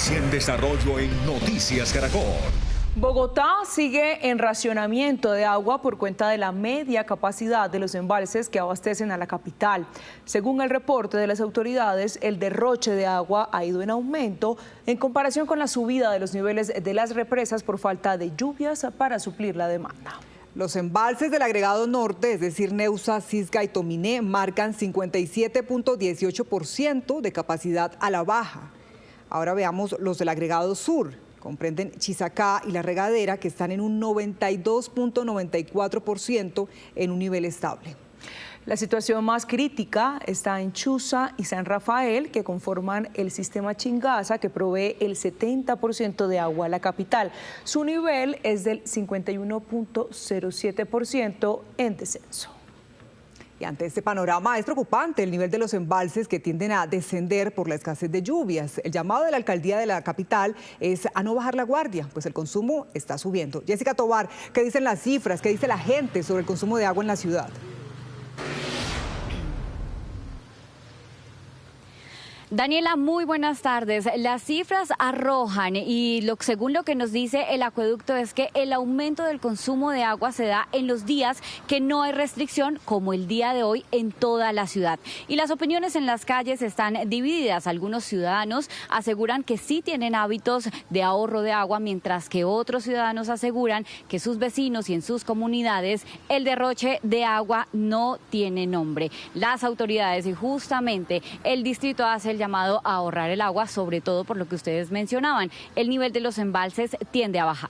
Noticia en desarrollo en Noticias Caracol. Bogotá sigue en racionamiento de agua por cuenta de la media capacidad de los embalses que abastecen a la capital. Según el reporte de las autoridades, el derroche de agua ha ido en aumento en comparación con la subida de los niveles de las represas por falta de lluvias para suplir la demanda. Los embalses del agregado norte, es decir, Neusa, Cisga y Tominé, marcan 57.18% de capacidad a la baja. Ahora veamos los del agregado sur. Comprenden Chisacá y La Regadera, que están en un 92.94% en un nivel estable. La situación más crítica está en Chuza y San Rafael, que conforman el sistema Chingaza, que provee el 70% de agua a la capital. Su nivel es del 51.07% en descenso. Y ante este panorama es preocupante el nivel de los embalses que tienden a descender por la escasez de lluvias. El llamado de la alcaldía de la capital es a no bajar la guardia, pues el consumo está subiendo. Jessica Tobar, ¿qué dicen las cifras? ¿Qué dice la gente sobre el consumo de agua en la ciudad? Daniela, muy buenas tardes. Las cifras arrojan y según lo que nos dice el acueducto es que el aumento del consumo de agua se da en los días que no hay restricción, como el día de hoy en toda la ciudad. Y las opiniones en las calles están divididas. Algunos ciudadanos aseguran que sí tienen hábitos de ahorro de agua, mientras que otros ciudadanos aseguran que sus vecinos y en sus comunidades el derroche de agua no tiene nombre. Las autoridades y justamente el distrito hace el llamado a ahorrar el agua, sobre todo por lo que ustedes mencionaban. El nivel de los embalses tiende a bajar.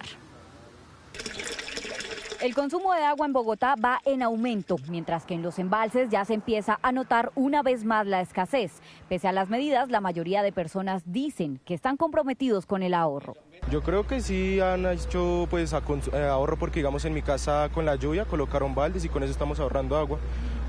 El consumo de agua en Bogotá va en aumento, mientras que en los embalses ya se empieza a notar una vez más la escasez. Pese a las medidas, la mayoría de personas dicen que están comprometidos con el ahorro. Yo creo que sí han hecho ahorro porque, digamos, en mi casa con la lluvia colocaron baldes y con eso estamos ahorrando agua.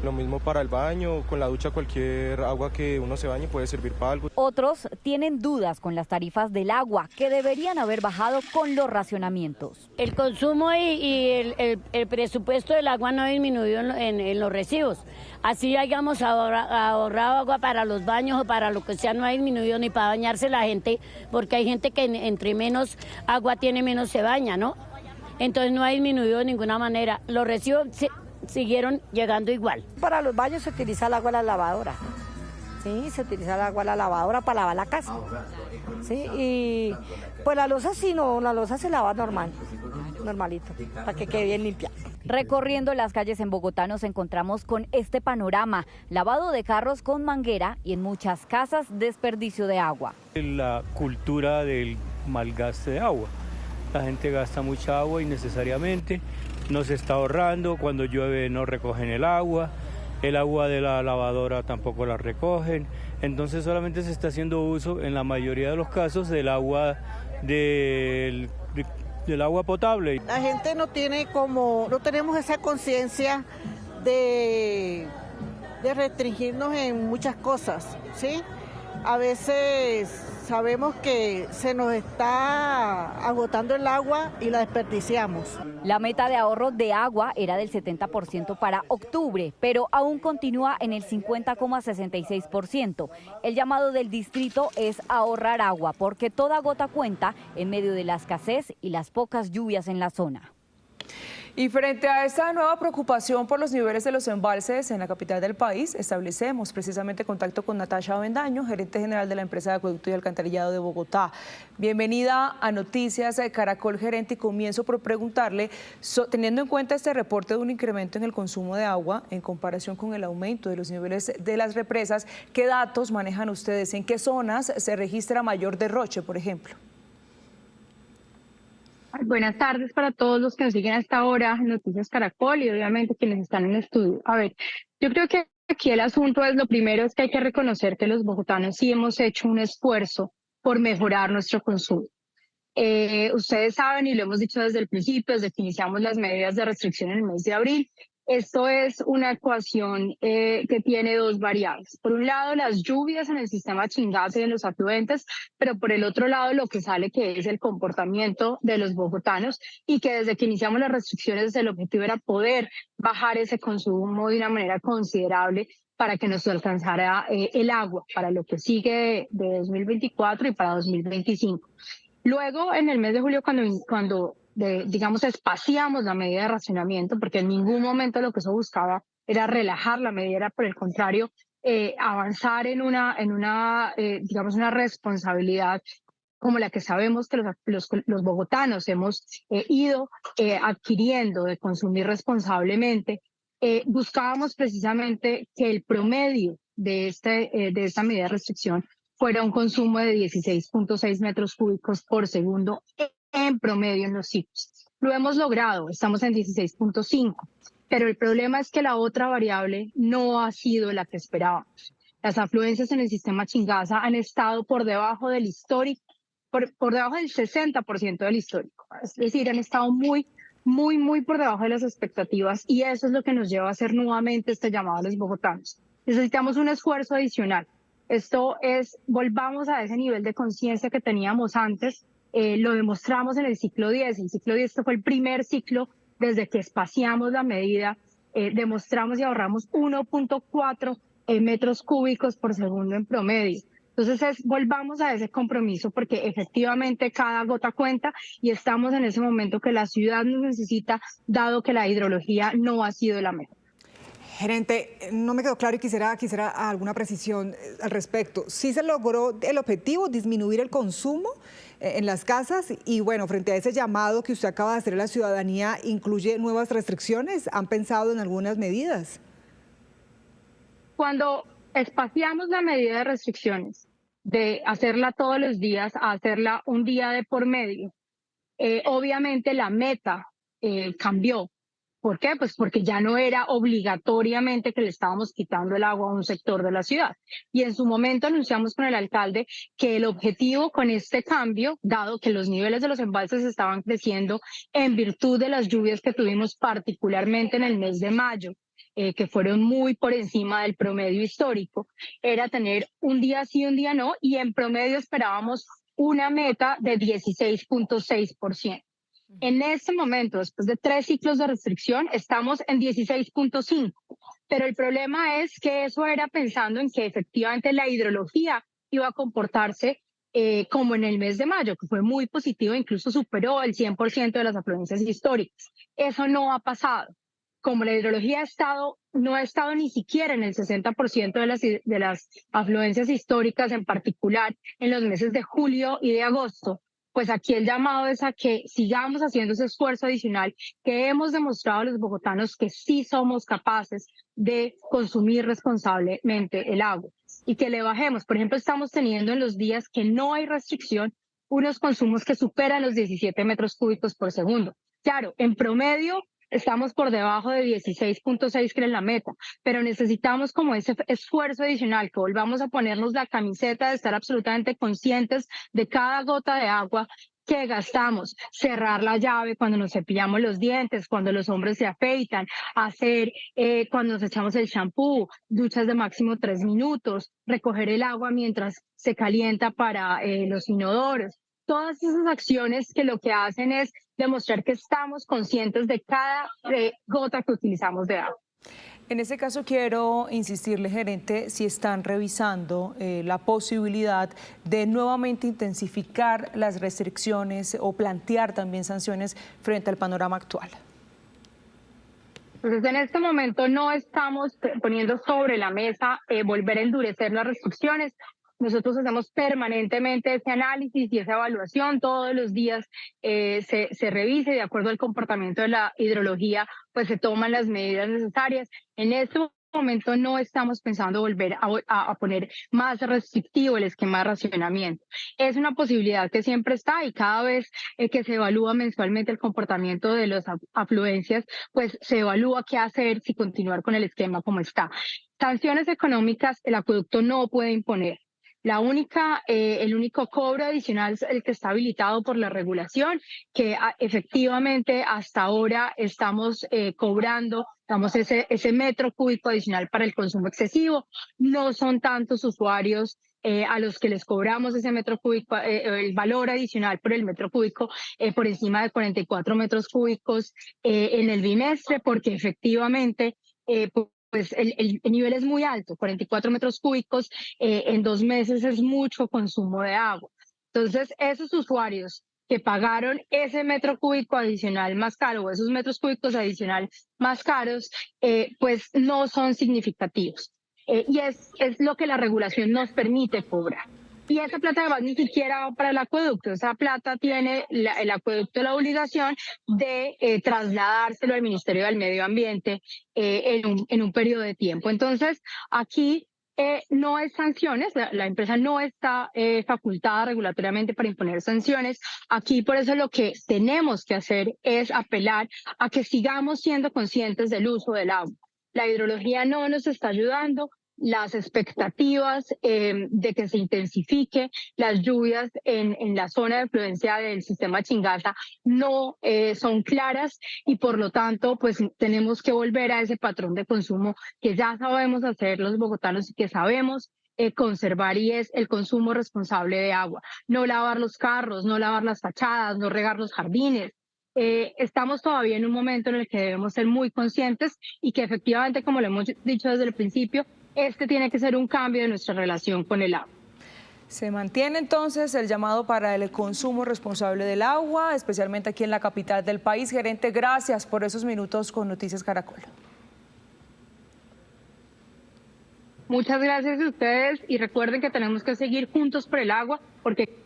Lo mismo para el baño, con la ducha cualquier agua que uno se bañe puede servir para algo. Otros tienen dudas con las tarifas del agua que deberían haber bajado con los racionamientos. El consumo y el presupuesto del agua no ha disminuido en los recibos. Así hayamos ahorrado agua para los baños o para lo que sea, no ha disminuido ni para bañarse la gente, porque hay gente que entre menos agua tiene, menos se baña, ¿no? Entonces no ha disminuido de ninguna manera. Los recibos siguieron llegando igual. Para los baños se utiliza el agua de la lavadora. Sí, se utiliza el agua de la lavadora para lavar la casa. Sí, y pues la loza sí, no, la loza se lava normalito, para que quede bien limpia. Recorriendo las calles en Bogotá nos encontramos con este panorama: lavado de carros con manguera y en muchas casas desperdicio de agua. La cultura del malgaste de agua. La gente gasta mucha agua innecesariamente, no se está ahorrando, cuando llueve no recogen el agua de la lavadora tampoco la recogen, entonces solamente se está haciendo uso en la mayoría de los casos del agua del agua potable. La gente no tenemos esa conciencia de restringirnos en muchas cosas, ¿sí? A veces sabemos que se nos está agotando el agua y la desperdiciamos. La meta de ahorro de agua era del 70% para octubre, pero aún continúa en el 50,66%. El llamado del distrito es ahorrar agua, porque toda gota cuenta en medio de la escasez y las pocas lluvias en la zona. Y frente a esta nueva preocupación por los niveles de los embalses en la capital del país, establecemos precisamente contacto con Natasha Avendaño, gerente general de la empresa de acueducto y alcantarillado de Bogotá. Bienvenida a Noticias Caracol, gerente, y comienzo por preguntarle, teniendo en cuenta este reporte de un incremento en el consumo de agua en comparación con el aumento de los niveles de las represas, ¿qué datos manejan ustedes? ¿En qué zonas se registra mayor derroche, por ejemplo? Buenas tardes para todos los que nos siguen a esta hora, Noticias Caracol, y obviamente quienes están en el estudio. A ver, yo creo que aquí el asunto es, lo primero es que hay que reconocer que los bogotanos sí hemos hecho un esfuerzo por mejorar nuestro consumo. Ustedes saben, y lo hemos dicho desde el principio, desde que iniciamos las medidas de restricción en el mes de abril, esto es una ecuación que tiene dos variables. Por un lado, las lluvias en el sistema Chingaza y en los afluentes, pero por el otro lado, lo que sale, que es el comportamiento de los bogotanos, y que desde que iniciamos las restricciones, el objetivo era poder bajar ese consumo de una manera considerable para que nos alcanzara el agua para lo que sigue de 2024 y para 2025. Luego, en el mes de julio, cuando digamos, espaciamos la medida de racionamiento, porque en ningún momento lo que eso buscaba era relajar la medida, era por el contrario, avanzar en digamos, una responsabilidad como la que sabemos que los bogotanos hemos ido adquiriendo de consumir responsablemente. Buscábamos precisamente que el promedio de esta medida de restricción fuera un consumo de 16.6 metros cúbicos por segundo en promedio en los ciclos. Lo hemos logrado, estamos en 16.5, pero el problema es que la otra variable no ha sido la que esperábamos. Las afluencias en el sistema Chingaza han estado por debajo del histórico, por debajo del 60% del histórico, es decir, han estado muy por debajo de las expectativas, y eso es lo que nos lleva a hacer nuevamente este llamado a los bogotanos. Necesitamos un esfuerzo adicional. Esto es, volvamos a ese nivel de conciencia que teníamos antes. Lo demostramos en el ciclo 10. El ciclo 10 fue el primer ciclo desde que espaciamos la medida. Demostramos y ahorramos 1.4 metros cúbicos por segundo en promedio. Entonces, volvamos a ese compromiso, porque efectivamente cada gota cuenta y estamos en ese momento que la ciudad nos necesita, dado que la hidrología no ha sido la mejor. Gerente, no me quedó claro y quisiera alguna precisión al respecto. ¿Sí se logró el objetivo, disminuir el consumo en las casas? Y bueno, frente a ese llamado que usted acaba de hacer a la ciudadanía, ¿incluye nuevas restricciones? ¿Han pensado en algunas medidas? Cuando espaciamos la medida de restricciones, de hacerla todos los días a hacerla un día de por medio, obviamente la meta cambió. ¿Por qué? Pues porque ya no era obligatoriamente que le estábamos quitando el agua a un sector de la ciudad. Y en su momento anunciamos con el alcalde que el objetivo con este cambio, dado que los niveles de los embalses estaban creciendo en virtud de las lluvias que tuvimos particularmente en el mes de mayo, que fueron muy por encima del promedio histórico, era tener un día sí, un día no, y en promedio esperábamos una meta de 16.6%. En este momento, después de 3 ciclos de restricción, estamos en 16.5, pero el problema es que eso era pensando en que efectivamente la hidrología iba a comportarse como en el mes de mayo, que fue muy positivo, incluso superó el 100% de las afluencias históricas. Eso no ha pasado. Como la hidrología no ha estado ni siquiera en el 60% de las afluencias históricas, en particular en los meses de julio y de agosto, pues aquí el llamado es a que sigamos haciendo ese esfuerzo adicional, que hemos demostrado a los bogotanos que sí somos capaces de consumir responsablemente el agua y que le bajemos. Por ejemplo, estamos teniendo en los días que no hay restricción unos consumos que superan los 17 metros cúbicos por segundo. Claro, en promedio estamos por debajo de 16.6, que es la meta, pero necesitamos como ese esfuerzo adicional, que volvamos a ponernos la camiseta de estar absolutamente conscientes de cada gota de agua que gastamos, cerrar la llave cuando nos cepillamos los dientes, cuando los hombres se afeitan, cuando nos echamos el shampoo, duchas de máximo 3 minutos, recoger el agua mientras se calienta para los inodoros. Todas esas acciones que lo que hacen es demostrar que estamos conscientes de cada gota que utilizamos de agua. En ese caso quiero insistirle, gerente, si están revisando la posibilidad de nuevamente intensificar las restricciones o plantear también sanciones frente al panorama actual. Entonces, en este momento no estamos poniendo sobre la mesa volver a endurecer las restricciones. Nosotros hacemos permanentemente ese análisis y esa evaluación. Todos los días se revisa y de acuerdo al comportamiento de la hidrología, pues se toman las medidas necesarias. En este momento no estamos pensando volver a poner más restrictivo el esquema de racionamiento. Es una posibilidad que siempre está y cada vez que se evalúa mensualmente el comportamiento de las afluencias, pues se evalúa qué hacer, si continuar con el esquema como está. Sanciones económicas el acueducto no puede imponer. El único cobro adicional es el que está habilitado por la regulación, que efectivamente hasta ahora estamos cobrando, ese metro cúbico adicional para el consumo excesivo. No son tantos usuarios a los que les cobramos ese metro cúbico, el valor adicional por el metro cúbico por encima de 44 metros cúbicos en el bimestre, porque efectivamente pues el nivel es muy alto, 44 metros cúbicos en 2 meses es mucho consumo de agua. Entonces, esos usuarios que pagaron ese metro cúbico adicional más caro o esos metros cúbicos adicional más caros, pues no son significativos. Y es lo que la regulación nos permite cobrar. Y esa plata además ni siquiera va para el acueducto, esa plata tiene el acueducto la obligación de trasladárselo al Ministerio del Medio Ambiente en un periodo de tiempo. Entonces, aquí no hay sanciones, la empresa no está facultada regulatoriamente para imponer sanciones. Aquí por eso lo que tenemos que hacer es apelar a que sigamos siendo conscientes del uso del agua. La hidrología no nos está ayudando. Las expectativas de que se intensifique las lluvias en la zona de influencia del sistema Chingata no son claras y por lo tanto pues tenemos que volver a ese patrón de consumo que ya sabemos hacer los bogotanos y que sabemos conservar, y es el consumo responsable de agua. No lavar los carros, no lavar las fachadas, no regar los jardines. Estamos todavía en un momento en el que debemos ser muy conscientes y que efectivamente, como lo hemos dicho desde el principio, este tiene que ser un cambio de nuestra relación con el agua. Se mantiene entonces el llamado para el consumo responsable del agua, especialmente aquí en la capital del país. Gerente, gracias por esos minutos con Noticias Caracol. Muchas gracias a ustedes y recuerden que tenemos que seguir juntos por el agua porque